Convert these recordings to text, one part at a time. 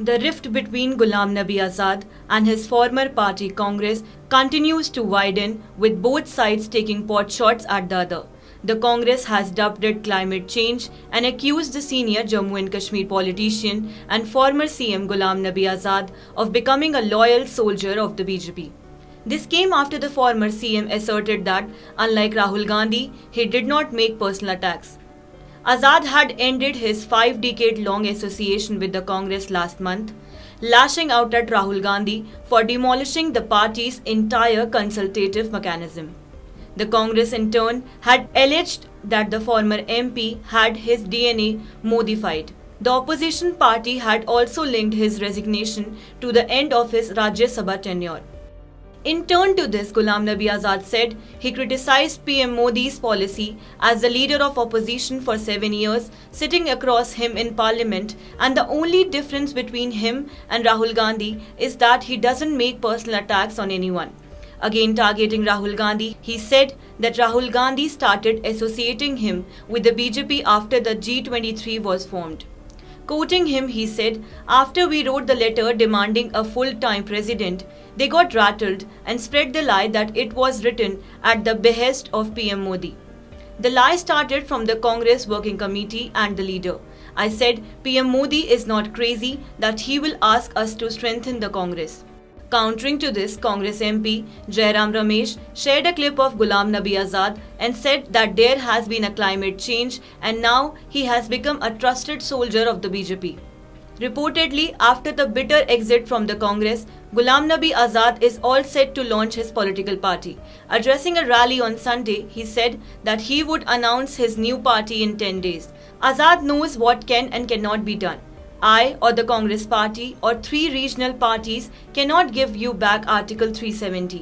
The rift between Ghulam Nabi Azad and his former party Congress continues to widen, with both sides taking pot shots at the other. The Congress has dubbed it climate change and accused the senior Jammu and Kashmir politician and former CM Ghulam Nabi Azad of becoming a loyal soldier of the BJP. This came after the former CM asserted that, unlike Rahul Gandhi, he did not make personal attacks. Azad had ended his 5-decade-long association with the Congress last month, lashing out at Rahul Gandhi for demolishing the party's entire consultative mechanism. The Congress in turn had alleged that the former MP had his DNA modified. The opposition party had also linked his resignation to the end of his Rajya Sabha tenure. In turn to this, Ghulam Nabi Azad said he criticized PM Modi's policy as the leader of opposition for 7 years, sitting across him in parliament, and the only difference between him and Rahul Gandhi is that he doesn't make personal attacks on anyone. Again targeting Rahul Gandhi, he said that Rahul Gandhi started associating him with the BJP after the G23 was formed. Quoting him, he said, "After we wrote the letter demanding a full-time president, they got rattled and spread the lie that it was written at the behest of PM Modi. The lie started from the Congress Working Committee and the leader. I said, PM Modi is not crazy that he will ask us to strengthen the Congress." Countering to this, Congress MP Jairam Ramesh shared a clip of Ghulam Nabi Azad and said that there has been a climate change and now he has become a trusted soldier of the BJP. Reportedly, after the bitter exit from the Congress, Ghulam Nabi Azad is all set to launch his political party. Addressing a rally on Sunday, he said that he would announce his new party in 10 days. Azad knows what can and cannot be done. I or the Congress party or 3 regional parties cannot give you back Article 370.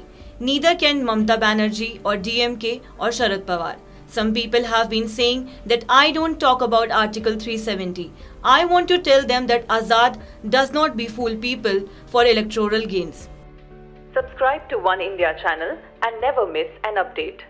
Neither can Mamata Banerjee or DMK or Sharad Pawar. Some people have been saying that I don't talk about Article 370. I want to tell them that Azad does not befool people for electoral gains. Subscribe to One India channel and never miss an update.